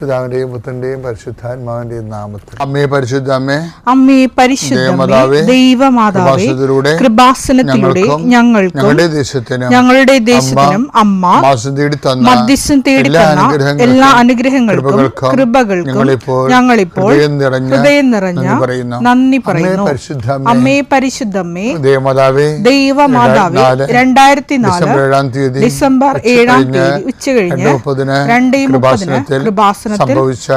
പിതാവിന്റെയും പുത്രന്റെയും പരിശുദ്ധാത്മാവിന്റെയും നാമത്തിൽ. അമ്മേ പരിശുദ്ധ അമ്മേ, അമ്മേ പരിശുദ്ധ ദൈവമാതാവേ, കൃപാസനത്തിലൂടെ ഞങ്ങൾക്കും ഞങ്ങളുടെ ദേശത്തിനും അമ്മ മധ്യസ്ഥം തേടിത്തന്ന എല്ലാ അനുഗ്രഹങ്ങൾക്കും കൃപകൾക്കും ഞങ്ങളിപ്പോൾ ഹൃദയം നിറഞ്ഞ നന്ദി പറയുന്നു. അമ്മേ പരിശുദ്ധമ്മേ, ദൈവമാതാവേ, 2004 ഡിസംബർ 7 ഉച്ചകഴിഞ്ഞ് 2:30 കൃപാസന സംഭവിച്ച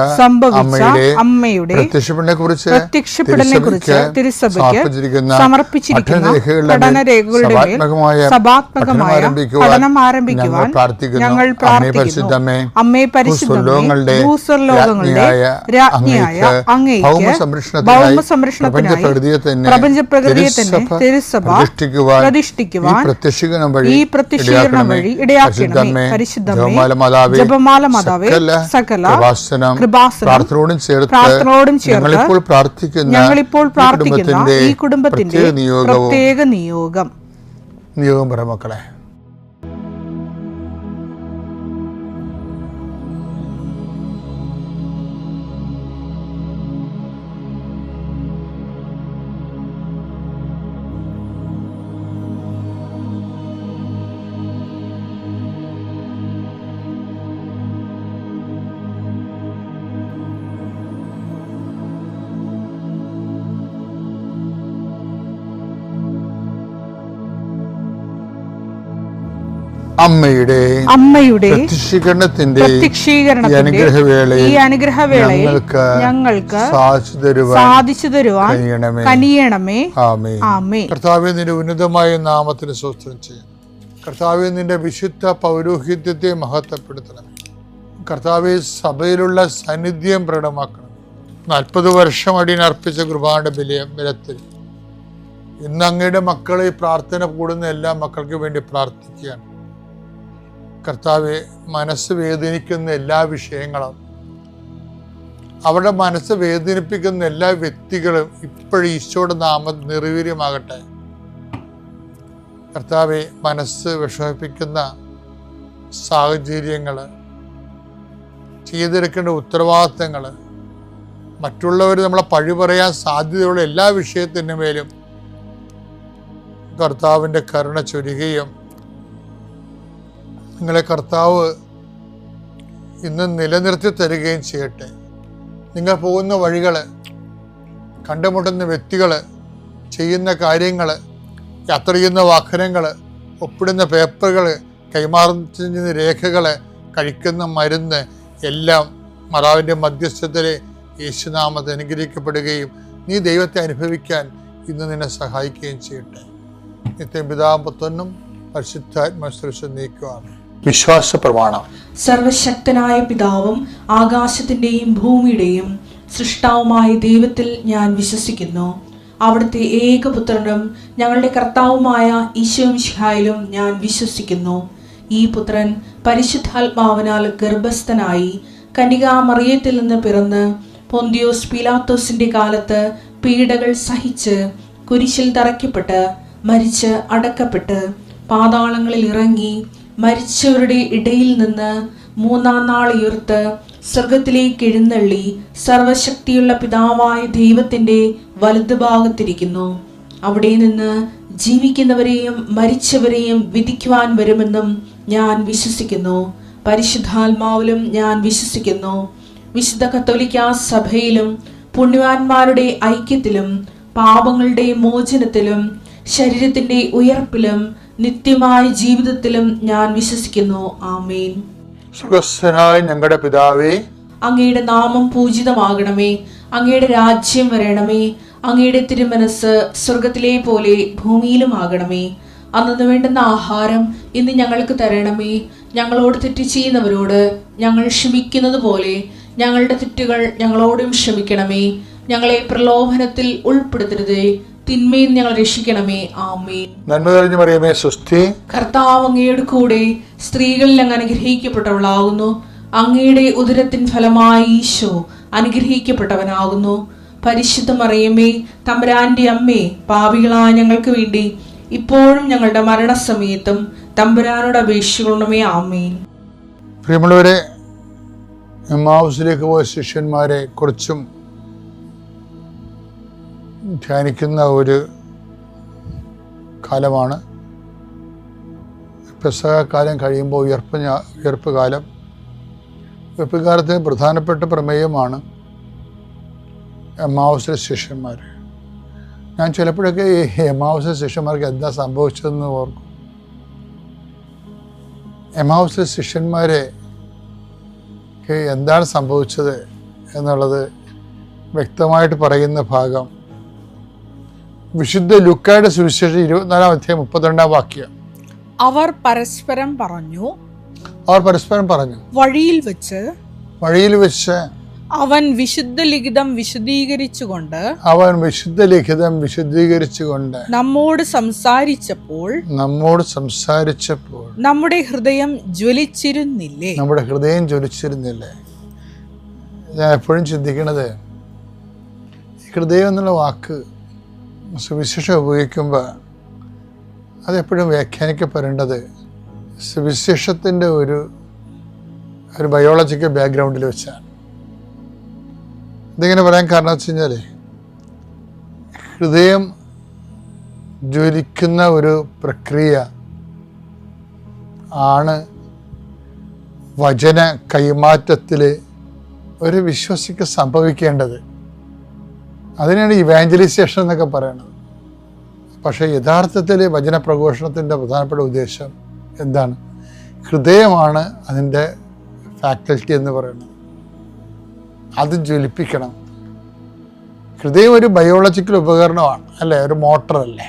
അമ്മയുടെ പ്രത്യക്ഷപ്പെടലിനെ കുറിച്ച് തിരുസഭയ്ക്ക് സമർപ്പിച്ചിരിക്കുന്ന പഠനരേഖകളുടെ മേൽ സഭാത്മകമായ പഠനം ആരംഭിക്കുവാൻ ഞങ്ങൾ പ്രാർത്ഥിക്കുന്നു. അമ്മേ പരിശുദ്ധമേ, ഭൂസ്വർലോകങ്ങളുടെ രാജ്ഞിയായ അങ്ങേയ്ക്ക് ഭൗമസംരക്ഷണത്തിനായി പ്രപഞ്ചപ്രകൃതിയെ തന്നെ തിരുസഭ പ്രതിഷ്ഠിക്കുവാൻ ഈ പ്രത്യക്ഷീകരണം വഴി ഇടയാക്കണമേ. പരിശുദ്ധമേ, ജപമാല മാതാവേ, സകല പ്രാർത്ഥനയോടും ചേർത്ത് ഞങ്ങളിപ്പോൾ പ്രാർത്ഥിക്കുന്ന ഈ കുടുംബത്തിന്റെ പ്രത്യേക നിയോഗം പറ മക്കളെ. അമ്മയുടെ പ്രത്യക്ഷീകരണത്തിന്റെ ഈ അനുഗ്രഹവേളയിൽ ഞങ്ങൾക്ക് സാധിച്ചു തരുവാൻ കനിയണമേ. ആമേൻ. കർത്താവേ, നിന്റെ ഉന്നതമായ നാമത്തിന് സ്തോത്രം ചെയ്യാം. കർത്താവേ, നിന്റെ വിശുദ്ധ പൗരോഹിത്യത്തെ മഹത്വപ്പെടുത്തണമേ. കർത്താവേ, സഭയിലുള്ള സാന്നിധ്യം പ്രകടമാക്കണം. 40 വർഷം അടിയനർപ്പിച്ച കൃപാന്റെ ബലത്തിൽ ഇന്ന് അങ്ങയുടെ മക്കളെ പ്രാർത്ഥന കൂടുന്ന എല്ലാ മക്കൾക്ക് വേണ്ടി പ്രാർത്ഥിക്കുകയാണ്. കർത്താവെ, മനസ്സ് വേദനിക്കുന്ന എല്ലാ വിഷയങ്ങളും, അവരുടെ മനസ്സ് വേദനിപ്പിക്കുന്ന എല്ലാ വ്യക്തികളും ഇപ്പോഴും ഈശോയുടെ നാമം നിർവീര്യമാകട്ടെ. കർത്താവെ, മനസ്സ് വിഷമിപ്പിക്കുന്ന സാഹചര്യങ്ങൾ, ചെയ്തെടുക്കേണ്ട ഉത്തരവാദിത്തങ്ങൾ, മറ്റുള്ളവർ നമ്മളെ പഴി പറയാൻ സാധ്യതയുള്ള എല്ലാ വിഷയത്തിൻ്റെ മേലും കർത്താവിൻ്റെ കരുണ ചൊരിയുകയും നിങ്ങളെ കർത്താവ് ഇന്ന് നിലനിർത്തി തരികയും ചെയ്യട്ടെ. നിങ്ങൾ പോകുന്ന വഴികൾ, കണ്ടുമുട്ടുന്ന വ്യക്തികൾ, ചെയ്യുന്ന കാര്യങ്ങൾ, യാത്ര ചെയ്യുന്ന വാഹനങ്ങൾ, ഒപ്പിടുന്ന പേപ്പറുകൾ, കൈമാറുന്ന രേഖകൾ, കഴിക്കുന്ന മരുന്ന് എല്ലാം മാതാവിൻ്റെ മധ്യസ്ഥതയിലെ യേശുനാമത്തിൽ അനുഗ്രഹിക്കപ്പെടുകയും നീ ദൈവത്തെ അനുഭവിക്കാൻ ഇന്ന് നിന്നെ സഹായിക്കുകയും ചെയ്യട്ടെ. നിത്യം പിതാവും പുത്രനും പരിശുദ്ധാത്മാവിനെ നീക്കുവാണ്. വിശ്വാസ പ്രമാണം. സർവശക്തനായ പിതാവും ആകാശത്തിന്റെയും ഭൂമിയുടെയും സൃഷ്ടാവുമായ ദൈവത്തിൽ ഞാൻ വിശ്വസിക്കുന്നു. അവിടുത്തെ ഏകപുത്രനും ഞങ്ങളുടെ കർത്താവുമായ ഈശോമിശിഹായിലും ഞാൻ വിശ്വസിക്കുന്നു. ഈ പുത്രൻ പരിശുദ്ധാത്മാവിനാൽ ഗർഭസ്ഥനായി കന്യകാമറിയത്തിൽ നിന്ന് പിറന്ന് പൊന്തിയോസ് പീലാത്തോസിന്റെ കാലത്ത് പീഡകൾ സഹിച്ച് കുരിശിൽ തറയ്ക്കപ്പെട്ട് മരിച്ച് അടക്കപ്പെട്ട് പാതാളങ്ങളിൽ ഇറങ്ങി മരിച്ചവരുടെ ഇടയിൽ നിന്ന് 3-ാം നാൾ ഉയർത്ത് സ്വർഗത്തിലേക്ക് എഴുന്നള്ളി സർവശക്തിയുള്ള പിതാവായ ദൈവത്തിന്റെ വലതുഭാഗത്തിരിക്കുന്നു. അവിടെ നിന്ന് ജീവിക്കുന്നവരെയും മരിച്ചവരെയും വിധിക്കുവാൻ വരുമെന്നും ഞാൻ വിശ്വസിക്കുന്നു. പരിശുദ്ധാത്മാവിലും ഞാൻ വിശ്വസിക്കുന്നു. വിശുദ്ധ കത്തോലിക്കാ സഭയിലും പുണ്യവാന്മാരുടെ ഐക്യത്തിലും പാപങ്ങളുടെ മോചനത്തിലും ശരീരത്തിന്റെ ഉയർപ്പിലും നിത്യമായ ജീവിതത്തിലും ഞാൻ വിശ്വസിക്കുന്നു. ആമേൻ. സ്വർഗ്ഗസ്ഥനായ ഞങ്ങളുടെ പിതാവേ, അങ്ങയുടെ നാമം പൂജിതമാകണമേ. അങ്ങയുടെ രാജ്യം വരണമേ. അങ്ങയുടെ തിരുമനസ് സ്വർഗത്തിലെ പോലെ ഭൂമിയിലും ആകണമേ. അന്നു വേണ്ടുന്ന ആഹാരം ഇന്ന് ഞങ്ങൾക്ക് തരണമേ. ഞങ്ങളോട് തെറ്റ് ചെയ്യുന്നവരോട് ഞങ്ങൾ ക്ഷമിക്കുന്നത് പോലെ ഞങ്ങളുടെ തെറ്റുകൾ ഞങ്ങളോടും ക്ഷമിക്കണമേ. ഞങ്ങളെ പ്രലോഭനത്തിൽ ഉൾപ്പെടുത്തരുതേ, തിന്മയിൽ ഞങ്ങൾ രക്ഷിക്കണമേ. ആമേൻ. നന്മ നിറഞ്ഞ മറിയമേ, സ്വസ്തി. കർത്താവ് അങ്ങയുടെ കൂടെ സ്ത്രീകളിൽ അങ്ങ് അനുഗ്രഹിക്കപ്പെട്ടവളാകുന്നു. അങ്ങയുടെ ഉദരത്തിൻ ഫലമായി ഈശോ അനുഗ്രഹിക്കപ്പെട്ടവനാകുന്നു. പരിശുദ്ധ മറിയമേ, തമ്പുരാന്റെ അമ്മേ, പാപികളായ ഞങ്ങൾക്ക് വേണ്ടി ഇപ്പോഴും ഞങ്ങളുടെ മരണസമയത്തും തമ്പുരാനോട് അപേക്ഷിക്കണമേ. ആമേൻ. പ്രിയമുള്ളവരെ, എമ്മാവുസിലേക്ക് പോയ ശിഷ്യന്മാരെ കുറിച്ചും ധ്യാനിക്കുന്ന ഒരു കാലമാണ്. പെസഹ കാലം കഴിയുമ്പോൾ ഉയർപ്പ് കാലം. ഉയർപ്പ് കാലത്തിന് പ്രധാനപ്പെട്ട പ്രമേയമാണ് എമ്മാവുസിലെ ശിഷ്യന്മാർ. ഞാൻ ചിലപ്പോഴൊക്കെ ഈ എമ്മാവുസിലെ ശിഷ്യന്മാർക്ക് എന്താ സംഭവിച്ചതെന്ന് ഓർക്കും. എമ്മാവുസിലെ ശിഷ്യന്മാരെ എന്താണ് സംഭവിച്ചത് എന്നുള്ളത് വ്യക്തമായിട്ട് പറയുന്ന ഭാഗം വിശുദ്ധ ലൂക്കായുടെ സുവിശേഷം 24-ാം അധ്യായം 32-ാം വാക്യം. അവർ പരസ്പരം പറഞ്ഞു, വഴിയിൽ വെച്ച് അവൻ വിശുദ്ധ ലിഖിതം വിശദീകരിച്ചുകൊണ്ട് നമ്മോട് സംസാരിച്ചപ്പോൾ നമ്മുടെ ഹൃദയം ജ്വലിച്ചിരുന്നില്ലേ. ഞാൻ എപ്പോഴും ചിന്തിക്കണത്, ഹൃദയം എന്നുള്ള വാക്ക് സുവിശേഷം ഉപയോഗിക്കുമ്പോൾ അതെപ്പോഴും വ്യാഖ്യാനിക്കപ്പെടേണ്ടത് സുവിശേഷത്തിൻ്റെ ഒരു ബയോളജിക്കൽ ബാക്ക്ഗ്രൗണ്ടിൽ വെച്ചാണ്. ഇതിങ്ങനെ പറയാൻ കാരണം വെച്ച് കഴിഞ്ഞാൽ, ഹൃദയം ജ്വലിക്കുന്ന ഒരു പ്രക്രിയ ആണ് വചന കൈമാറ്റത്തിൽ ഒരു വിശ്വാസിക്ക് സംഭവിക്കേണ്ടത്. അതിനാണ് ഇവാഞ്ചലൈസേഷൻ എന്നൊക്കെ പറയുന്നത്. പക്ഷേ യഥാർത്ഥത്തിൽ വചന പ്രഘോഷണത്തിൻ്റെ പ്രധാനപ്പെട്ട ഉദ്ദേശം എന്താണ്? ഹൃദയമാണ് അതിൻ്റെ ഫാക്കൽറ്റി എന്ന് പറയുന്നത്. അത് ജ്വലിപ്പിക്കണം. ഹൃദയം ഒരു ബയോളജിക്കൽ ഉപകരണമാണ്, അല്ലേ? ഒരു മോട്ടറല്ലേ,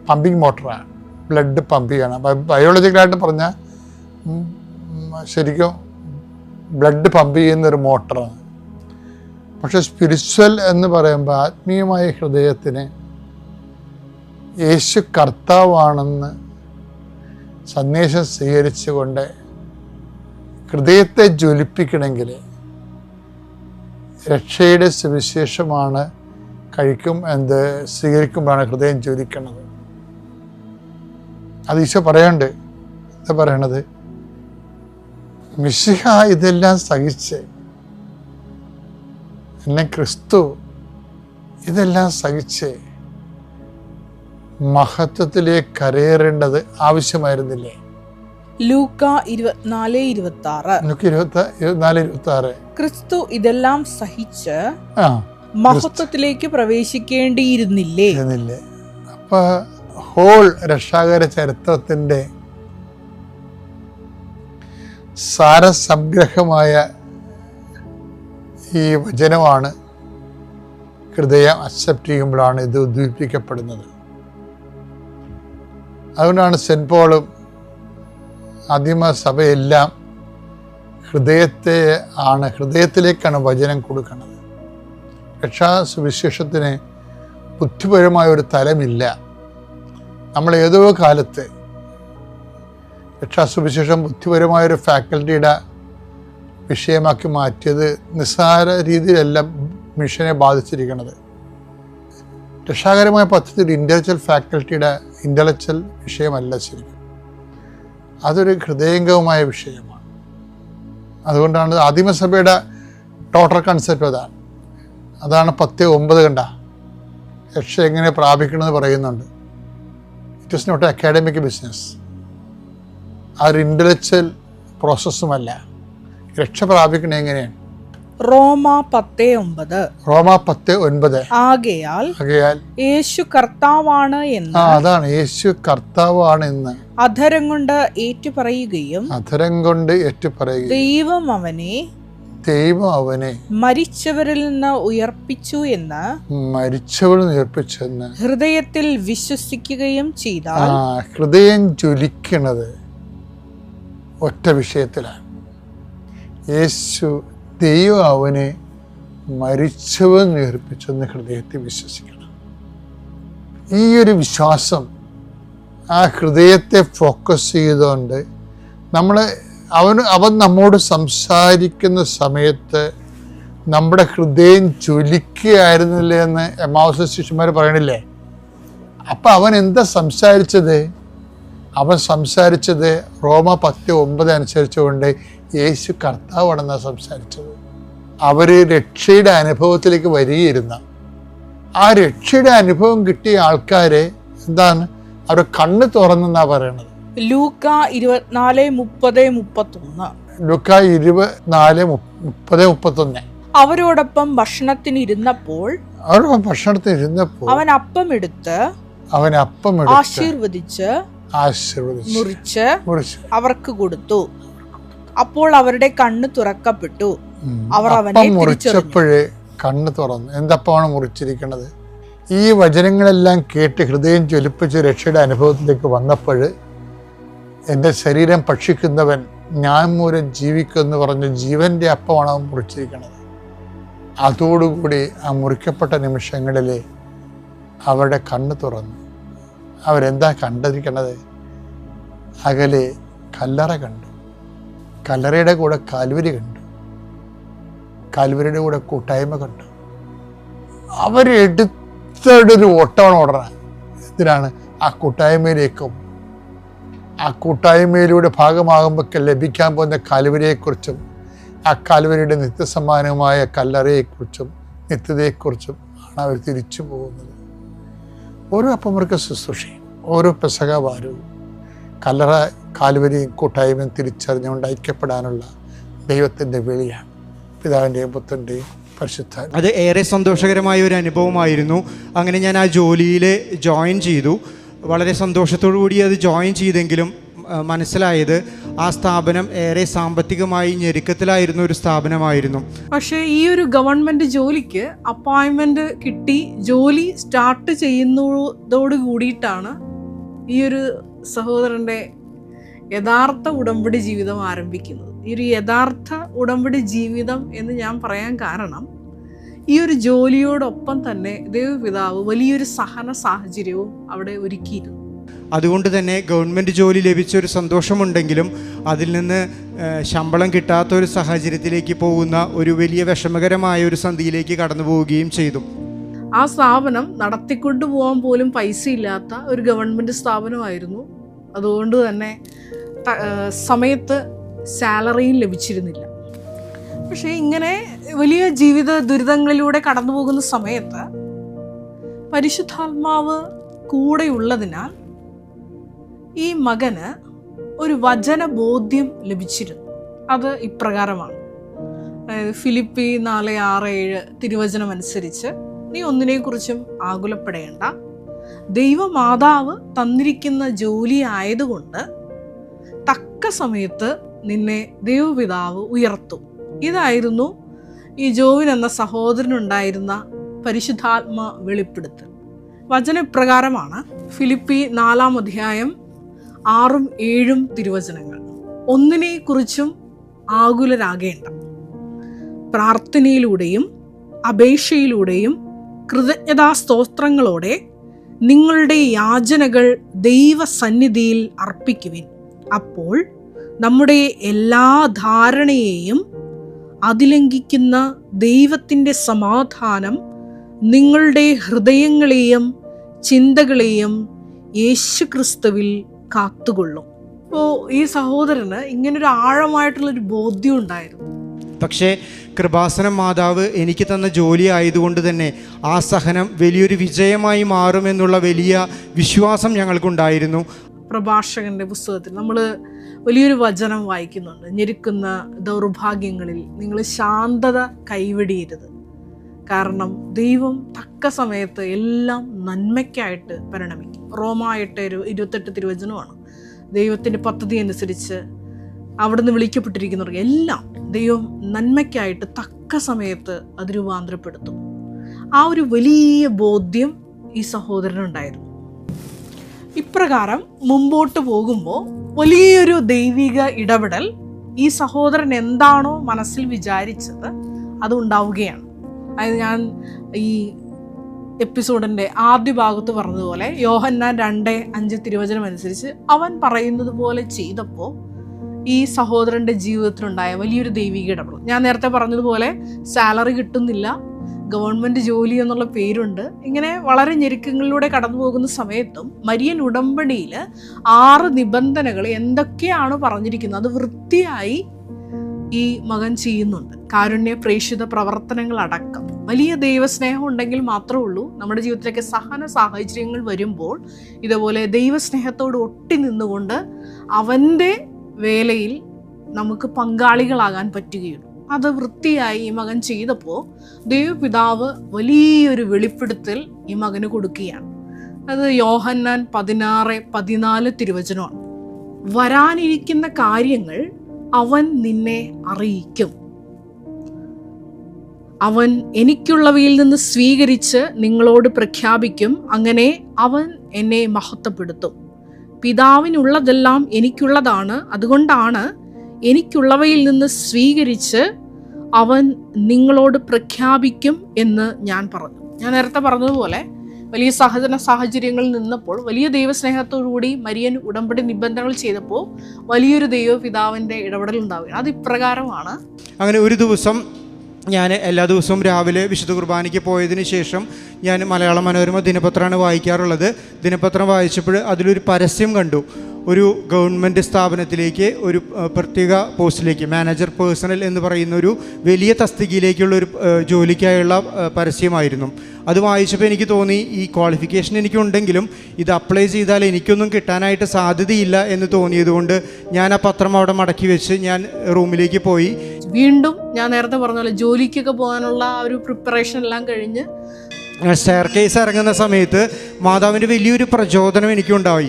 പമ്പിങ് മോട്ടറാണ്, ബ്ലഡ് പമ്പ് ചെയ്യണം. ബയോളജിക്കലായിട്ട് പറഞ്ഞാൽ ശരിക്കും ബ്ലഡ് പമ്പ് ചെയ്യുന്നൊരു മോട്ടറാണ്. പക്ഷെ സ്പിരിച്വൽ എന്ന് പറയുമ്പോൾ ആത്മീയമായ ഹൃദയത്തിന് യേശു കർത്താവാണെന്ന് സന്ദേശം സ്വീകരിച്ചുകൊണ്ട് ഹൃദയത്തെ ജ്വലിപ്പിക്കണമെങ്കിൽ രക്ഷയുടെ സുവിശേഷമാണ് സ്വീകരിക്കുമ്പോഴാണ് ഹൃദയം ജ്വലിക്കുന്നത്. അത് ഈശോ പറയണ്ട്. എന്താ പറയണത്? മിശിഹ ഇതെല്ലാം സഹിച്ച്, എന്നെ ക്രിസ്തു ഇതെല്ലാം സഹിച്ച് മഹത്വത്തിലേക്ക് കരയേറേണ്ടത് ആവശ്യമായിരുന്നില്ലേ? ലൂക്ക 24:26. ക്രിസ്തു ഇതെല്ലാം സഹിച്ച് മഹത്വത്തിലേക്ക് പ്രവേശിക്കേണ്ടിയിരുന്നില്ലേ? അപ്പൊ ഹോൾ രക്ഷാകര ചരിത്രത്തിന്റെ സാരസംഗ്രഹമായ ഈ വചനമാണ് ഹൃദയം അക്സെപ്റ്റ് ചെയ്യുമ്പോഴാണ് ഇത് ഉദ്ദീപിക്കപ്പെടുന്നത്. അതുകൊണ്ടാണ് സെൻറ്റ് പോളും ആദിമസഭയെല്ലാം ഹൃദയത്തിലേക്കാണ് വചനം കൊടുക്കുന്നത്. രക്ഷാ സുവിശേഷത്തിന് ബുദ്ധിപരമായ ഒരു തലമില്ല. നമ്മൾ ഏതോ കാലത്ത് രക്ഷാസുവിശേഷം ബുദ്ധിപരമായൊരു ഫാക്കൽറ്റിയുടെ വിഷയമാക്കി മാറ്റിയത് നിസ്സാര രീതിയിലല്ല മിഷനെ ബാധിച്ചിരിക്കുന്നത്. രക്ഷാകരമായ പദ്ധതി ഒരു ഇൻ്റലക്ച്വൽ വിഷയമല്ല ശരിക്കും. അതൊരു ഹൃദയംഗമമായ വിഷയമാണ്. അതുകൊണ്ടാണ് ആദിമസഭയുടെ ടോട്ടൽ കൺസെപ്റ്റ് അതാണ് 10:9 കണ്ട രക്ഷ എങ്ങനെ പ്രാപിക്കണമെന്ന് പറയുന്നുണ്ട്. It is not academic business. ആ ഒരു ഇൻ്റലക്ച്വൽ പ്രോസസ്സുമല്ല. രക്ഷ പ്രാപിക്കണേ എങ്ങനെയാണ്? റോമ 10:9. ആകയാൽ യേശു കർത്താവാണ് എന്ന്, അതാണ് യേശു കർത്താവാണ് എന്ന് അധരം കൊണ്ട് ഏറ്റുപറയുകയും ദൈവം അവനെ മരിച്ചവരിൽ നിന്ന് ഉയർപ്പിച്ചു എന്ന് ഹൃദയത്തിൽ വിശ്വസിക്കുകയും ചെയ്താൽ. ഹൃദയം ജ്വലിക്കുന്നത് ഒറ്റ വിഷയത്തിലാണ്. യേശു ദൈവം അവനെ മരിച്ചവൻ ഉയർപ്പിച്ചെന്ന് ഹൃദയത്തിൽ വിശ്വസിക്കണം. ഈ ഒരു വിശ്വാസം ആ ഹൃദയത്തെ ഫോക്കസ് ചെയ്തുകൊണ്ട് അവൻ നമ്മോട് സംസാരിക്കുന്ന സമയത്ത് നമ്മുടെ ഹൃദയം ജ്വലിക്കുകയായിരുന്നില്ലേ എന്ന് എമ്മാവുസ് ശിഷ്യന്മാർ പറയണില്ലേ? അപ്പം അവൻ എന്താ സംസാരിച്ചത്? അവൻ സംസാരിച്ചത് റോമ 10:9 അനുസരിച്ചുകൊണ്ട് യേശു കർത്താവാണെന്നാണ് സംസാരിച്ചത്. അവർ രക്ഷയുടെ അനുഭവത്തിലേക്ക് വരികയിരുന്ന ആ രക്ഷയുടെ അനുഭവം കിട്ടിയ ആൾക്കാരെ എന്താണ് അവരുടെ കണ്ണ് തുറന്നെന്നാ പറയണത്. ലൂക്ക 24:30-31. ലൂക്ക 24:30-31. അവരോടൊപ്പം ഭക്ഷണത്തിനിരുന്നപ്പോൾ അവൻ അപ്പം എടുത്ത് ആശീർവദിച്ച് മുറിച്ച് അവർക്ക് കൊടുത്തു. അപ്പോൾ അവരുടെ കണ്ണ് തുറക്കപ്പെട്ടു. അവർ അവനെ മുറിച്ചപ്പോഴേ കണ്ണ് തുറന്നു. എന്തപ്പമാണ് മുറിച്ചിരിക്കുന്നത്? ഈ വചനങ്ങളെല്ലാം കേട്ട് ഹൃദയം ജ്വലിപ്പിച്ച് രക്ഷയുടെ അനുഭവത്തിലേക്ക് വന്നപ്പോൾ എൻ്റെ ശരീരം ഭക്ഷിക്കുന്നവൻ ഞാൻ മൂലം ജീവിക്കുമെന്ന് പറഞ്ഞ് ജീവൻ്റെ അപ്പമാണ് അവൻ മുറിച്ചിരിക്കുന്നത്. അതോടുകൂടി ആ മുറിക്കപ്പെട്ട നിമിഷങ്ങളിൽ അവരുടെ കണ്ണ് തുറന്നു. അവരെന്താ കണ്ടിരിക്കണത്? അകലെ കല്ലറ കണ്ടു. കല്ലറയുടെ കൂടെ കാൽവരി കണ്ടു. കാൽവരിയുടെ കൂടെ കൂട്ടായ്മ കണ്ടു. അവരെടുത്തൊരു ഓട്ടമാണ് ഓടണം. എന്തിനാണ്? ആ കൂട്ടായ്മയിലേക്കും ആ കൂട്ടായ്മയിലൂടെ ഭാഗമാകുമ്പോൾ ലഭിക്കാൻ പോകുന്ന കാൽവരിയെക്കുറിച്ചും ആ കാൽവരിയുടെ നിത്യസമ്മാനമായ കല്ലറയെക്കുറിച്ചും നിത്യതയെക്കുറിച്ചും ആണ് അവർ തിരിച്ചു പോകുന്നത്. ഓരോ അപ്പമൃഗ ശുശ്രൂഷയും ഓരോ പെസഹവാരവും കല്ലറ കാൽവരിയും കൂട്ടായ്മയും തിരിച്ചറിഞ്ഞുകൊണ്ട് ഐക്യപ്പെടാനുള്ള ദൈവത്തിൻ്റെ വിളിയാണ്. പിതാവിൻ്റെയും പുത്രൻ്റെയും പരിശുദ്ധ. അത് ഏറെ സന്തോഷകരമായ ഒരു അനുഭവമായിരുന്നു. അങ്ങനെ ഞാൻ ആ ജോലിയിൽ ജോയിൻ ചെയ്തു. വളരെ സന്തോഷത്തോടു കൂടി അത് ജോയിൻ ചെയ്തെങ്കിലും മനസ്സിലായത് ആ സ്ഥാപനം ഏറെ സാമ്പത്തികമായി ഞെരുക്കത്തിലായിരുന്ന ഒരു സ്ഥാപനമായിരുന്നു. പക്ഷേ ഈ ഒരു ഗവൺമെൻറ് ജോലിക്ക് അപ്പോയിൻമെൻറ്റ് കിട്ടി ജോലി സ്റ്റാർട്ട് ചെയ്യുന്നതോട് കൂടിയിട്ടാണ് ഈ ഒരു സഹോദരൻ്റെ യഥാർത്ഥ ഉടമ്പടി ജീവിതം ആരംഭിക്കുന്നത്. ഈ ഒരു യഥാർത്ഥ ഉടമ്പടി ജീവിതം എന്ന് ഞാൻ പറയാൻ കാരണം ഈ ഒരു ജോലിയോടൊപ്പം തന്നെ ദൈവപിതാവ് വലിയൊരു സഹന സാഹചര്യവും അവിടെ ഒരുക്കിയിരുന്നു. അതുകൊണ്ട് തന്നെ ഗവൺമെൻറ് ജോലി ലഭിച്ചൊരു സന്തോഷമുണ്ടെങ്കിലും അതിൽ നിന്ന് ശമ്പളം കിട്ടാത്ത ഒരു സാഹചര്യത്തിലേക്ക് പോകുന്ന ഒരു വലിയ വിഷമകരമായ ഒരു സന്ധിയിലേക്ക് കടന്നു പോവുകയും ചെയ്തു. ആ സ്ഥാപനം നടത്തിക്കൊണ്ടു പോകാൻ പോലും പൈസ ഇല്ലാത്ത ഒരു ഗവൺമെൻറ് സ്ഥാപനമായിരുന്നു. അതുകൊണ്ട് തന്നെ സമയത്ത് സാലറിയും ലഭിച്ചിരുന്നില്ല. പക്ഷേ ഇങ്ങനെ വലിയ ജീവിത ദുരിതങ്ങളിലൂടെ കടന്നു പോകുന്ന സമയത്ത് പരിശുദ്ധാത്മാവ് കൂടെയുള്ളതിനാൽ ഈ മകന് ഒരു വചനബോധ്യം ലഭിച്ചിരുന്നു. അത് ഇപ്രകാരമാണ്. അതായത് ഫിലിപ്പി 4:6-7 തിരുവചനം അനുസരിച്ച്, നീ ഒന്നിനെക്കുറിച്ചും ആകുലപ്പെടേണ്ട, ദൈവമാതാവ് തന്നിരിക്കുന്ന ജോലി ആയതുകൊണ്ട് തക്ക സമയത്ത് നിന്നെ ദൈവപിതാവ് ഉയർത്തും. ഇതായിരുന്നു ഈ ജോവിൻ എന്ന സഹോദരനുണ്ടായിരുന്ന പരിശുദ്ധാത്മ വെളിപ്പെടുത്തൽ. വചനപ്രകാരമാണ്. ഫിലിപ്പി 4:6-7 തിരുവചനങ്ങൾ. ഒന്നിനെക്കുറിച്ചും ആകുലരാകേണ്ട, പ്രാർത്ഥനയിലൂടെയും അപേക്ഷയിലൂടെയും കൃതജ്ഞതാസ്തോത്രങ്ങളോടെ നിങ്ങളുടെ യാചനകൾ ദൈവസന്നിധിയിൽ അർപ്പിക്കുവിൻ. അപ്പോൾ നമ്മുടെ എല്ലാ ധാരണയെയും അതിലംഘിക്കുന്ന ദൈവത്തിൻ്റെ സമാധാനം നിങ്ങളുടെ ഹൃദയങ്ങളെയും ചിന്തകളെയും യേശുക്രിസ്തുവിൽ കാത്തുകൊള്ളും. അപ്പോൾ ഈ സഹോദരന് ഇങ്ങനൊരു ആഴമായിട്ടുള്ളൊരു ബോധ്യം ഉണ്ടായിരുന്നു. പക്ഷേ കൃപാസന മാതാവ് എനിക്ക് തന്ന ജോലി ആയതുകൊണ്ട് തന്നെ ആ സഹനം വലിയൊരു വിജയമായി മാറുമെന്നുള്ള വലിയ വിശ്വാസം ഞങ്ങൾക്കുണ്ടായിരുന്നു. പ്രഭാഷകന്റെ പുസ്തകത്തിൽ നമ്മൾ വലിയൊരു വചനം വായിക്കുന്നുണ്ട്. ഞെരുക്കുന്ന ദൗർഭാഗ്യങ്ങളിൽ നിങ്ങൾ ശാന്തത കൈവെടിയരുത്, കാരണം ദൈവം തക്ക സമയത്ത് എല്ലാം നന്മയ്ക്കായിട്ട് പരിണമിക്കും. റോമ 8:28 തിരുവചനമാണ്. ദൈവത്തിൻ്റെ പദ്ധതി അനുസരിച്ച് അവിടുന്ന് വിളിക്കപ്പെട്ടിരിക്കുന്നവർക്ക് എല്ലാം ദൈവം നന്മയ്ക്കായിട്ട് തക്ക സമയത്ത് അത് രൂപാന്തരപ്പെടുത്തും. ആ ഒരു വലിയ ബോധ്യം ഈ സഹോദരനുണ്ടായിരുന്നു. ഇപ്രകാരം മുമ്പോട്ട് പോകുമ്പോൾ വലിയൊരു ദൈവിക ഇടപെടൽ ഈ സഹോദരൻ എന്താണോ മനസ്സിൽ വിചാരിച്ചത് അത് ഉണ്ടാവുകയാണ്. അതായത് ഞാൻ ഈ എപ്പിസോഡിൻ്റെ ആദ്യ ഭാഗത്ത് പറഞ്ഞതുപോലെ യോഹന്നാൻ 2:5 തിരുവചനം അനുസരിച്ച് അവൻ പറയുന്നത് പോലെ ചെയ്തപ്പോൾ ഈ സഹോദരൻ്റെ ജീവിതത്തിലുണ്ടായ വലിയൊരു ദൈവിക ഇടപെടൽ. ഞാൻ നേരത്തെ പറഞ്ഞതുപോലെ സാലറി കിട്ടുന്നില്ല, ഗവൺമെൻറ് ജോലി എന്നുള്ള പേരുണ്ട്. ഇങ്ങനെ വളരെ ഞെരുക്കങ്ങളിലൂടെ കടന്നു പോകുന്ന സമയത്തും മരിയൻ ഉടമ്പടിയിൽ 6 നിബന്ധനകൾ എന്തൊക്കെയാണ് പറഞ്ഞിരിക്കുന്നത് അത് വൃത്തിയായി ഈ മകൻ ചെയ്യുന്നുണ്ട്. കാരുണ്യ പ്രേക്ഷിത പ്രവർത്തനങ്ങളടക്കം. വലിയ ദൈവസ്നേഹം ഉണ്ടെങ്കിൽ മാത്രമേ ഉള്ളൂ നമ്മുടെ ജീവിതത്തിലേക്ക് സഹന സാഹചര്യങ്ങൾ വരുമ്പോൾ ഇതുപോലെ ദൈവസ്നേഹത്തോട് ഒട്ടി നിന്നുകൊണ്ട് അവൻ്റെ വേലയിൽ നമുക്ക് പങ്കാളികളാകാൻ പറ്റുകയുള്ളൂ. അത് വൃത്തിയായി ഈ മകൻ ചെയ്തപ്പോൾ ദൈവപിതാവ് വലിയൊരു വെളിപ്പെടുത്തൽ ഈ മകന് കൊടുക്കുകയാണ്. അത് യോഹന്നാൻ 16:14 തിരുവചനമാണ്. വരാനിരിക്കുന്ന കാര്യങ്ങൾ അവൻ നിന്നെ അറിയിക്കും. അവൻ എനിക്കുള്ളവയിൽ നിന്ന് സ്വീകരിച്ച് നിങ്ങളോട് പ്രഖ്യാപിക്കും. അങ്ങനെ അവൻ എന്നെ മഹത്വപ്പെടുത്തും. പിതാവിനുള്ളതെല്ലാം എനിക്കുള്ളതാണ്. അതുകൊണ്ടാണ് എനിക്കുള്ളവയിൽ നിന്ന് സ്വീകരിച്ച് അവൻ നിങ്ങളോട് പ്രഖ്യാപിക്കും എന്ന് ഞാൻ പറഞ്ഞു. ഞാൻ നേരത്തെ പറഞ്ഞതുപോലെ വലിയ സഹജന സാഹചര്യങ്ങളിൽ നിന്നപ്പോൾ വലിയ ദൈവസ്നേഹത്തോടുകൂടി മരിയൻ ഉടമ്പടി നിബന്ധനകൾ ചെയ്തപ്പോൾ വലിയൊരു ദൈവപിതാവിൻ്റെ ഇടപെടൽ ഉണ്ടാവുകയാണ്. അത് ഇപ്രകാരമാണ്. അങ്ങനെ ഒരു ദിവസം ഞാൻ എല്ലാ ദിവസവും രാവിലെ വിശുദ്ധ കുർബാനയ്ക്ക് പോയതിന് ശേഷം ഞാൻ മലയാള മനോരമ ദിനപത്രമാണ് വായിക്കാറുള്ളത്. ദിനപത്രം വായിച്ചപ്പോൾ അതിലൊരു പരസ്യം കണ്ടു. ഒരു ഗവൺമെൻറ് സ്ഥാപനത്തിലേക്ക് ഒരു പ്രത്യേക പോസ്റ്റിലേക്ക് മാനേജർ പേഴ്സണൽ എന്ന് പറയുന്ന ഒരു വലിയ തസ്തികയിലേക്കുള്ള ഒരു ജോലിക്കായുള്ള പരസ്യമായിരുന്നു. അത് വായിച്ചപ്പോൾ എനിക്ക് തോന്നി ഈ ക്വാളിഫിക്കേഷൻ എനിക്കുണ്ടെങ്കിലും ഇത് അപ്ലൈ ചെയ്താൽ എനിക്കൊന്നും കിട്ടാനായിട്ട് സാധ്യതയില്ല എന്ന് തോന്നിയതുകൊണ്ട് ഞാൻ ആ പത്രം അവിടെ മടക്കി വെച്ച് ഞാൻ റൂമിലേക്ക് പോയി. വീണ്ടും ഞാൻ നേരത്തെ പറഞ്ഞ പോലെ ജോലിക്കൊക്കെ പോകാനുള്ള ഒരു പ്രിപ്പറേഷൻ എല്ലാം കഴിഞ്ഞ് സ്റ്റെയർ കേസ് ഇറങ്ങുന്ന സമയത്ത് മാതാവിൻ്റെ വലിയൊരു പ്രചോദനം എനിക്കുണ്ടായി.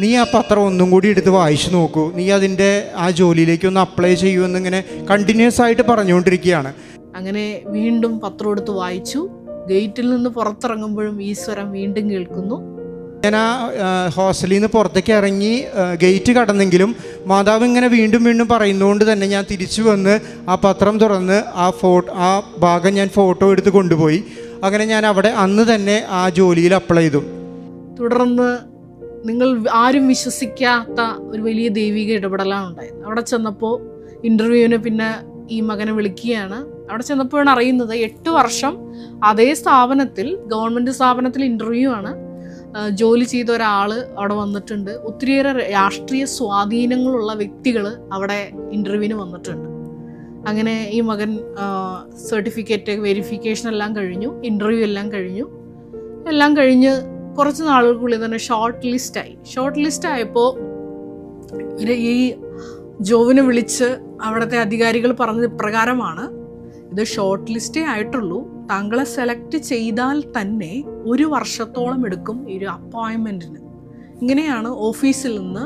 നീ ആ പത്രം ഒന്നും കൂടി എടുത്ത് വായിച്ചു നോക്കൂ, നീ അതിൻ്റെ ആ ജോലിയിലേക്ക് ഒന്ന് അപ്ലൈ ചെയ്യുമെന്നിങ്ങനെ കണ്ടിന്യൂസ് ആയിട്ട് പറഞ്ഞുകൊണ്ടിരിക്കുകയാണ്. അങ്ങനെ വീണ്ടും പത്രം എടുത്ത് വായിച്ചു. ഗേറ്റിൽ നിന്ന് പുറത്തിറങ്ങുമ്പോഴും ഈ സ്വരം വീണ്ടും കേൾക്കുന്നു. ഞാൻ ആ ഹോസ്റ്റലിൽ നിന്ന് പുറത്തേക്ക് ഇറങ്ങി ഗേറ്റ് കടന്നെങ്കിലും മാതാവ് ഇങ്ങനെ വീണ്ടും വീണ്ടും പറയുന്നതുകൊണ്ട് തന്നെ ഞാൻ തിരിച്ചു വന്ന് ആ പത്രം തുറന്ന് ആ ഭാഗം ഞാൻ ഫോട്ടോ എടുത്ത് കൊണ്ടുപോയി. അങ്ങനെ ഞാൻ അവിടെ അന്ന് തന്നെ ആ ജോലിയിൽ അപ്ലൈ ചെയ്തു. തുടർന്ന് നിങ്ങൾ ആരും വിശ്വസിക്കാത്ത ഒരു വലിയ ദൈവിക ഇടപെടലാണ് ഉണ്ടായത്. അവിടെ ചെന്നപ്പോൾ ഇൻ്റർവ്യൂവിന് പിന്നെ ഈ മകനെ വിളിക്കുകയാണ്. അവിടെ ചെന്നപ്പോഴാണ് അറിയുന്നത് 8 വർഷം അതേ സ്ഥാപനത്തിൽ, ഗവൺമെൻറ് സ്ഥാപനത്തിൽ ഇൻ്റർവ്യൂ ആണ്, ജോലി ചെയ്ത ഒരാൾ അവിടെ വന്നിട്ടുണ്ട്. ഒത്തിരിയേറെ രാഷ്ട്രീയ സ്വാധീനങ്ങളുള്ള വ്യക്തികൾ അവിടെ ഇൻ്റർവ്യൂവിന് വന്നിട്ടുണ്ട്. അങ്ങനെ ഈ മകൻ സർട്ടിഫിക്കറ്റ് വെരിഫിക്കേഷൻ എല്ലാം കഴിഞ്ഞു, ഇൻ്റർവ്യൂ എല്ലാം കഴിഞ്ഞ് കുറച്ച് നാളുകൾക്കുള്ളിൽ തന്നെ ഷോർട്ട് ലിസ്റ്റ് ആയപ്പോൾ ഈ ജോവിനെ വിളിച്ച് അവിടുത്തെ അധികാരികൾ പറഞ്ഞത് ഇപ്രകാരമാണ്: ഇത് ഷോർട്ട് ലിസ്റ്റേ ആയിട്ടുള്ളൂ, താങ്കളെ സെലക്ട് ചെയ്താൽ തന്നെ 1 വർഷത്തോളം എടുക്കും ഈ ഒരു അപ്പോയിൻമെൻറ്റിന്. ഇങ്ങനെയാണ് ഓഫീസിൽ നിന്ന്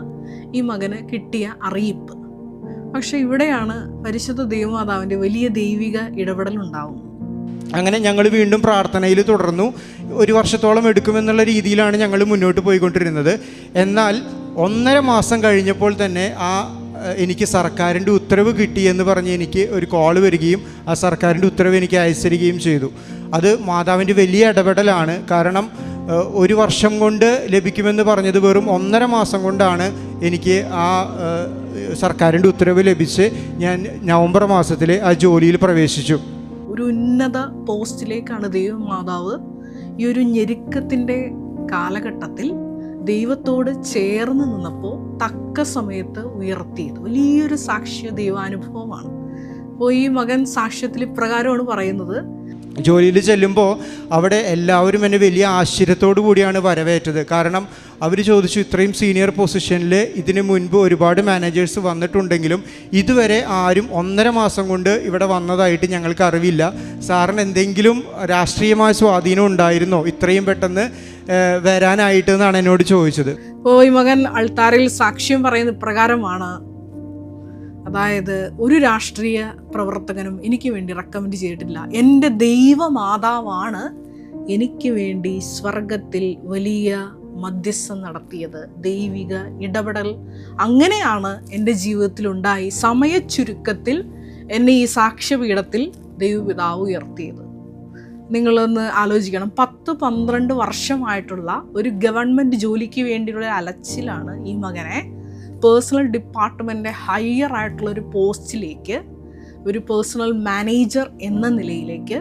ഈ മകന് കിട്ടിയ അറിയിപ്പ്. പക്ഷെ ഇവിടെയാണ് പരിശുദ്ധ ദൈവമാതാവിൻ്റെ വലിയ ദൈവിക ഇടപെടൽ ഉണ്ടാവുന്നത്. അങ്ങനെ ഞങ്ങൾ വീണ്ടും പ്രാർത്ഥനയിൽ തുടർന്നു. 1 വർഷത്തോളം എടുക്കുമെന്നുള്ള രീതിയിലാണ് ഞങ്ങൾ മുന്നോട്ട് പോയിക്കൊണ്ടിരുന്നത്. എന്നാൽ 1.5 മാസം കഴിഞ്ഞപ്പോൾ തന്നെ എനിക്ക് സർക്കാരിൻ്റെ ഉത്തരവ് കിട്ടി എന്ന് പറഞ്ഞ് എനിക്ക് ഒരു കോൾ വരികയും ആ സർക്കാരിൻ്റെ ഉത്തരവ് എനിക്ക് അയച്ചിരിക്കുകയും ചെയ്തു. അത് മാതാവിൻ്റെ വലിയ ഇടപെടലാണ്. കാരണം 1 വർഷം കൊണ്ട് ലഭിക്കുമെന്ന് പറഞ്ഞത് വെറും 1.5 മാസം കൊണ്ടാണ് എനിക്ക് ആ സർക്കാരിൻ്റെ ഉത്തരവ് ലഭിച്ച് ഞാൻ നവംബർ മാസത്തിൽ ആ ജോലിയിൽ പ്രവേശിച്ചു. ഒരു ഉന്നത പോസ്റ്റിലേക്കാണ് ദൈവമാതാവ് ഈ ഒരു ഞെരുക്കത്തിൻ്റെ കാലഘട്ടത്തിൽ ദൈവത്തോട് ചേർന്ന് നിന്നപ്പോൾ തക്ക സമയത്ത് ഉയർത്തിയത്. വലിയൊരു സാക്ഷ്യ ദൈവാനുഭവമാണ്. അപ്പോൾ ഈ മകൻ സാക്ഷ്യത്തിൽ ഇപ്രകാരമാണ് പറയുന്നത്: ജോലിയിൽ ചെല്ലുമ്പോൾ അവിടെ എല്ലാവരും എന്നെ വലിയ ആശ്ചര്യത്തോടു കൂടിയാണ് വരവേറ്റത്. കാരണം അവർ ചോദിച്ചു, ഇത്രയും സീനിയർ പൊസിഷനിൽ ഇതിന് മുൻപ് ഒരുപാട് മാനേജേഴ്സ് വന്നിട്ടുണ്ടെങ്കിലും ഇതുവരെ ആരും 1.5 മാസം കൊണ്ട് ഇവിടെ വന്നതായിട്ട് ഞങ്ങൾക്ക് അറിവില്ല. സാറിന് എന്തെങ്കിലും രാഷ്ട്രീയമായ സ്വാധീനം ഉണ്ടായിരുന്നോ ഇത്രയും പെട്ടെന്ന് വരാനായിട്ട് എന്നാണ് എന്നോട് ചോദിച്ചത്. അപ്പോൾ ഈ മകൻ അൾത്താരയിൽ സാക്ഷ്യം പറയുന്ന ഇപ്രകാരമാണ്: അതായത് ഒരു രാഷ്ട്രീയ പ്രവർത്തകനും എനിക്ക് വേണ്ടി റെക്കമെൻഡ് ചെയ്തിട്ടില്ല, എൻ്റെ ദൈവമാതാവാണ് എനിക്ക് വേണ്ടി സ്വർഗത്തിൽ വലിയ മധ്യസ്ഥം നടത്തിയത്, ദൈവിക ഇടപെടൽ അങ്ങനെയാണ് എൻ്റെ ജീവിതത്തിലുണ്ടായി. സമയച്ചുരുക്കത്തിൽ എന്നെ ഈ സാക്ഷ്യപീഠത്തിൽ ദൈവപിതാവ് ഉയർത്തിയത്. നിങ്ങളൊന്ന് ആലോചിക്കണം, 10-12 വർഷമായിട്ടുള്ള ഒരു ഗവൺമെൻറ് ജോലിക്ക് വേണ്ടിയുള്ള അലച്ചിലാണ് ഈ മകനെ പേഴ്സണൽ ഡിപ്പാർട്ട്മെൻറ്റിൻ്റെ ഹയർ ആയിട്ടുള്ളൊരു പോസ്റ്റിലേക്ക്, ഒരു പേഴ്സണൽ മാനേജർ എന്ന നിലയിലേക്ക്,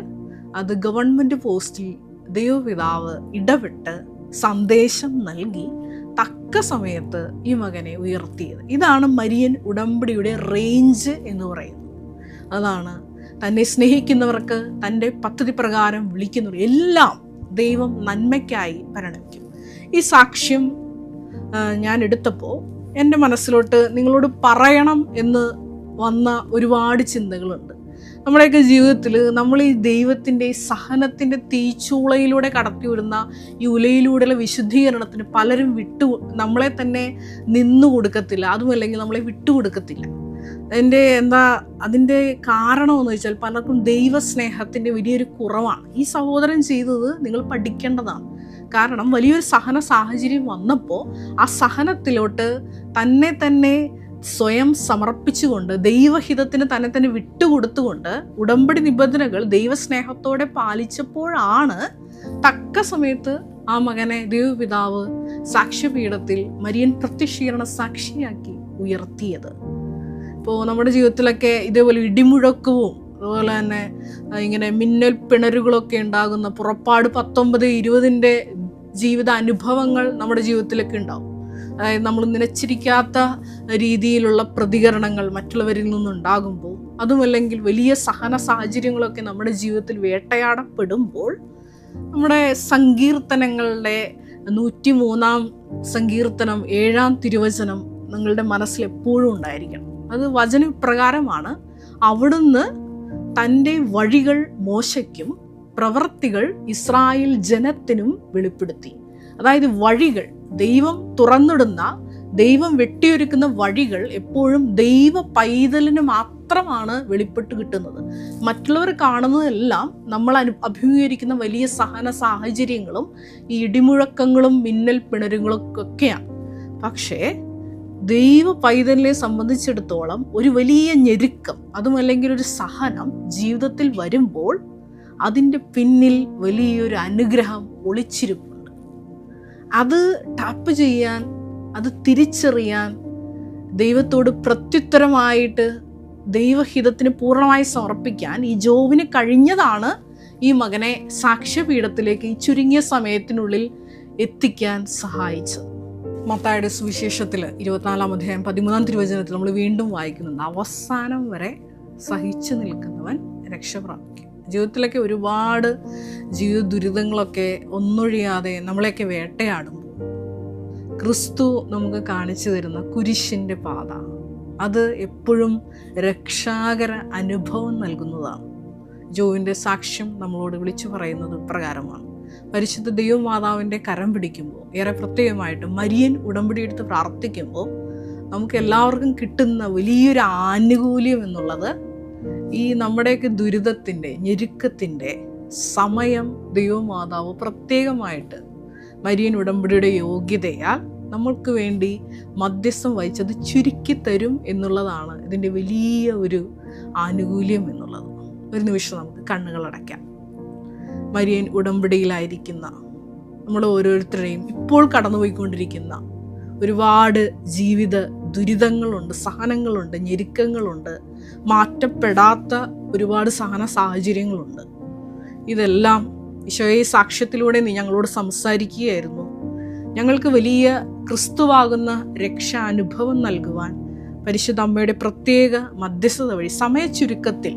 അത് ഗവൺമെൻറ് പോസ്റ്റിൽ ദൈവപിതാവ് ഇടപെട്ട് സന്ദേശം നൽകി തക്ക സമയത്ത് ഈ മകനെ ഉയർത്തിയത്. ഇതാണ് മരിയൻ ഉടമ്പടിയുടെ റേഞ്ച് എന്ന് പറയുന്നത്. അതാണ് തന്നെ സ്നേഹിക്കുന്നവർക്ക് തൻ്റെ പദ്ധതി പ്രകാരം വിളിക്കുന്നവർ എല്ലാം ദൈവം നന്മയ്ക്കായി പരിണമിക്കും. ഈ സാക്ഷ്യം ഞാൻ എടുത്തപ്പോൾ എൻ്റെ മനസ്സിലോട്ട് നിങ്ങളോട് പറയണം എന്ന് വന്ന ഒരുപാട് ചിന്തകളുണ്ട്. നമ്മുടെയൊക്കെ ജീവിതത്തിൽ നമ്മൾ ഈ ദൈവത്തിൻ്റെ സഹനത്തിൻ്റെ തീച്ചൂളയിലൂടെ കടത്തി വരുന്ന ഈ ഉലയിലൂടെയുള്ള വിശുദ്ധീകരണത്തിന് പലരും നമ്മളെ തന്നെ നിന്നു കൊടുക്കത്തില്ല, അതുമല്ലെങ്കിൽ നമ്മളെ വിട്ടുകൊടുക്കത്തില്ല. അതിൻ്റെ കാരണമെന്ന് വെച്ചാൽ പലർക്കും ദൈവസ്നേഹത്തിൻ്റെ വലിയൊരു കുറവാണ്. ഈ സഹോദരൻ ചെയ്തത് നിങ്ങൾ പഠിക്കേണ്ടതാണ്. കാരണം വലിയൊരു സഹന സാഹചര്യം വന്നപ്പോൾ ആ സഹനത്തിലോട്ട് തന്നെ സ്വയം സമർപ്പിച്ചുകൊണ്ട് ദൈവഹിതത്തിന് തന്നെ വിട്ടുകൊടുത്തുകൊണ്ട് ഉടമ്പടി നിബന്ധനകൾ ദൈവസ്നേഹത്തോടെ പാലിച്ചപ്പോഴാണ് തക്ക സമയത്ത് ആ മകനെ ദൈവപിതാവ് സാക്ഷ്യപീഠത്തിൽ മരിയൻ പ്രത്യക്ഷീകരണ സാക്ഷിയാക്കി ഉയർത്തിയത്. ഇപ്പോൾ നമ്മുടെ ജീവിതത്തിലൊക്കെ ഇതേപോലെ ഇടിമുഴക്കവും അതുപോലെ തന്നെ ഇങ്ങനെ മിന്നൽ പിണരുകളൊക്കെ ഉണ്ടാകുന്ന പുറപ്പാട് 19-20 ജീവിത അനുഭവങ്ങൾ നമ്മുടെ ജീവിതത്തിലൊക്കെ ഉണ്ടാവും. അതായത് നമ്മൾ നനച്ചിരിക്കാത്ത രീതിയിലുള്ള പ്രതികരണങ്ങൾ മറ്റുള്ളവരിൽ നിന്നുണ്ടാകുമ്പോൾ, അതുമല്ലെങ്കിൽ വലിയ സഹന സാഹചര്യങ്ങളൊക്കെ നമ്മുടെ ജീവിതത്തിൽ വേട്ടയാടപ്പെടുമ്പോൾ നമ്മുടെ സങ്കീർത്തനങ്ങളുടെ 103-ാം സങ്കീർത്തനം 7-ാം തിരുവചനം നിങ്ങളുടെ മനസ്സിൽ എപ്പോഴും ഉണ്ടായിരിക്കണം. അത് വചനപ്രകാരമാണ്. അവിടുന്ന് തൻ്റെ വഴികൾ മോശയ്ക്കും പ്രവൃത്തികൾ ഇസ്രായേൽ ജനത്തിനും വെളിപ്പെടുത്തി. അതായത് വഴികൾ, ദൈവം തുറന്നിടുന്ന, ദൈവം വെട്ടിയൊരുക്കുന്ന വഴികൾ എപ്പോഴും ദൈവ പൈതലിന് മാത്രമാണ് വെളിപ്പെട്ട് കിട്ടുന്നത്. മറ്റുള്ളവർ കാണുന്നതെല്ലാം നമ്മൾ അഭിമുഖീകരിക്കുന്ന വലിയ സഹന സാഹചര്യങ്ങളും ഈ ഇടിമുഴക്കങ്ങളും മിന്നൽ പിണരുകളും ഒക്കെയാണ്. പക്ഷേ ദൈവ പൈതലിനെ സംബന്ധിച്ചിടത്തോളം ഒരു വലിയ ഞെരുക്കം, അതുമല്ലെങ്കിൽ ഒരു സഹനം ജീവിതത്തിൽ വരുമ്പോൾ അതിൻ്റെ പിന്നിൽ വലിയൊരു അനുഗ്രഹം ഒളിച്ചിരിപ്പുണ്ട്. അത് ടാപ്പ് ചെയ്യാൻ, അത് തിരിച്ചറിയാൻ, ദൈവത്തോട് പ്രത്യുത്തരമായിട്ട് ദൈവഹിതത്തിന് പൂർണ്ണമായി സമർപ്പിക്കാൻ ഈ ജോബിന് കഴിഞ്ഞതാണ് ഈ മകനെ സാക്ഷ്യപീഠത്തിലേക്ക് ഈ ചുരുങ്ങിയ സമയത്തിനുള്ളിൽ എത്തിക്കാൻ സഹായിച്ചത്. മത്തായിയുടെ സുവിശേഷത്തിൽ 24-ാം അധ്യായം 13-ാം തിരുവചനത്തിൽ നമ്മൾ വീണ്ടും വായിക്കുന്നുണ്ട്, അവസാനം വരെ സഹിച്ചു നിൽക്കുന്നവൻ രക്ഷ പ്രാപിക്കും. ജീവിതത്തിലൊക്കെ ഒരുപാട് ജീവിത ദുരിതങ്ങളൊക്കെ ഒന്നൊഴിയാതെ നമ്മളെയൊക്കെ വേട്ടയാടുമ്പോൾ ക്രിസ്തു നമുക്ക് കാണിച്ചു തരുന്ന കുരിശിൻ്റെ പാത, അത് എപ്പോഴും രക്ഷാകര അനുഭവം നൽകുന്നതാണ്. ജോവിൻ്റെ സാക്ഷ്യം നമ്മളോട് വിളിച്ചു പറയുന്നത് ഇപ്രകാരമാണ്. പരിശുദ്ധ ദൈവമാതാവിൻ്റെ കരം പിടിക്കുമ്പോൾ, ഏറെ പ്രത്യേകമായിട്ട് മരിയൻ ഉടമ്പടി എടുത്ത് പ്രാർത്ഥിക്കുമ്പോൾ നമുക്ക് എല്ലാവർക്കും കിട്ടുന്ന വലിയൊരു ആനുകൂല്യം എന്നുള്ളത് ഈ നമ്മുടെയൊക്കെ ദുരിതത്തിൻ്റെ, ഞെരുക്കത്തിൻ്റെ സമയം ദൈവമാതാവ് പ്രത്യേകമായിട്ട് മരിയൻ ഉടമ്പടിയുടെ യോഗ്യതയാൽ നമ്മൾക്ക് വേണ്ടി മധ്യസ്ഥം വഹിച്ചത് ചുരുക്കി തരും എന്നുള്ളതാണ് ഇതിൻ്റെ വലിയ ഒരു ആനുകൂല്യം എന്നുള്ളത്. ഒരു നിമിഷം നമുക്ക് കണ്ണുകളടയ്ക്കാം. മരിയൻ ഉടമ്പടിയിലായിരിക്കുന്ന നമ്മൾ ഓരോരുത്തരെയും ഇപ്പോൾ കടന്നുപോയിക്കൊണ്ടിരിക്കുന്ന ഒരുപാട് ജീവിത ദുരിതങ്ങളുണ്ട്, സഹനങ്ങളുണ്ട്, ഞെരുക്കങ്ങളുണ്ട്, മാറ്റപ്പെടാത്ത ഒരുപാട് സഹന സാഹചര്യങ്ങളുണ്ട്. ഇതെല്ലാം ഈശോയെ സാക്ഷ്യത്തിലൂടെ നീ ഞങ്ങളോട് സംസാരിക്കുകയായിരുന്നു. ഞങ്ങൾക്ക് വലിയ ക്രിസ്തുവാകുന്ന രക്ഷാനുഭവം നൽകുവാൻ പരിശുദ്ധ അമ്മയുടെ പ്രത്യേക മധ്യസ്ഥത വഴി സമയച്ചുരുക്കത്തിൽ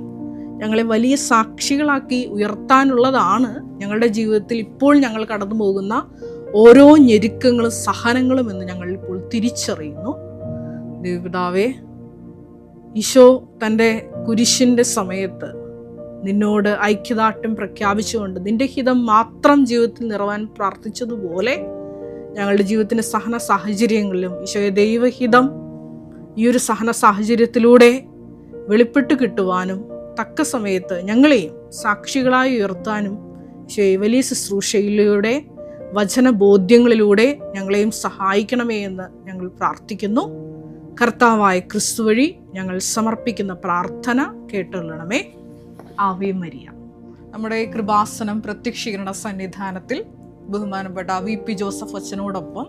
ഞങ്ങളെ വലിയ സാക്ഷികളാക്കി ഉയർത്താനുള്ളതാണ് ഞങ്ങളുടെ ജീവിതത്തിൽ ഇപ്പോൾ ഞങ്ങൾ കടന്നു പോകുന്ന ഓരോ ഞെരുക്കങ്ങളും സഹനങ്ങളും എന്ന് ഞങ്ങൾ ഇപ്പോൾ തിരിച്ചറിയുന്നു. ദൈവപിതാവേ, ഈശോ തൻ്റെ കുരിശിൻ്റെ സമയത്ത് നിന്നോട് ഐക്യദാർഢ്യം പ്രഖ്യാപിച്ചുകൊണ്ട് നിന്റെ ഹിതം മാത്രം ജീവിതത്തിൽ നിറവാൻ പ്രാർത്ഥിച്ചതുപോലെ ഞങ്ങളുടെ ജീവിതത്തിൻ്റെ സഹന സാഹചര്യങ്ങളിലും ഈശോയെ ദൈവഹിതം ഈ ഒരു സഹന സാഹചര്യത്തിലൂടെ വെളിപ്പെട്ട് കിട്ടുവാനും തക്ക സമയത്ത് ഞങ്ങളെയും സാക്ഷികളായി ഉയർത്താനും ഈശോയെ വലിയ ശുശ്രൂഷയിലൂടെ വചനബോധ്യങ്ങളിലൂടെ ഞങ്ങളെയും സഹായിക്കണമേ എന്ന് ഞങ്ങൾ പ്രാർത്ഥിക്കുന്നു. കർത്താവായ ക്രിസ്തു വഴി ഞങ്ങൾ സമർപ്പിക്കുന്ന പ്രാർത്ഥന കേട്ടുകൊള്ളണമേ. Ave Maria. നമ്മുടെ കൃപാസനം പ്രത്യക്ഷീകരണ സന്നിധാനത്തിൽ ബഹുമാനപ്പെട്ട VP ജോസഫ് അച്ഛനോടൊപ്പം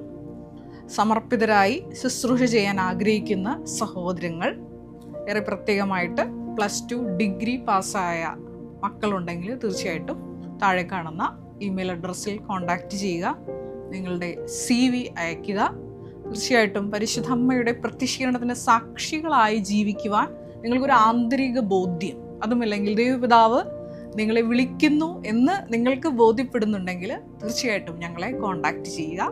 സമർപ്പിതരായി ശുശ്രൂഷ ചെയ്യാൻ ആഗ്രഹിക്കുന്ന സഹോദരങ്ങൾ, ഏറെ പ്രത്യേകമായിട്ട് +2 ഡിഗ്രി പാസ്സായ മക്കളുണ്ടെങ്കിൽ തീർച്ചയായിട്ടും താഴെ കാണുന്ന ഇമെയിൽ അഡ്രസ്സിൽ കോൺടാക്റ്റ് ചെയ്യുക. നിങ്ങളുടെ CV അയയ്ക്കുക. തീർച്ചയായിട്ടും പരിശുദ്ധ അമ്മയുടെ പ്രത്യക്ഷീകരണത്തിന് സാക്ഷികളായി ജീവിക്കുവാൻ നിങ്ങൾക്കൊരു ആന്തരിക ബോധ്യം, അതുമല്ലെങ്കിൽ ദൈവപിതാവ് നിങ്ങളെ വിളിക്കുന്നു എന്ന് നിങ്ങൾക്ക് ബോധ്യപ്പെടുന്നുണ്ടെങ്കിൽ തീർച്ചയായിട്ടും ഞങ്ങളെ കോൺടാക്റ്റ് ചെയ്യുക.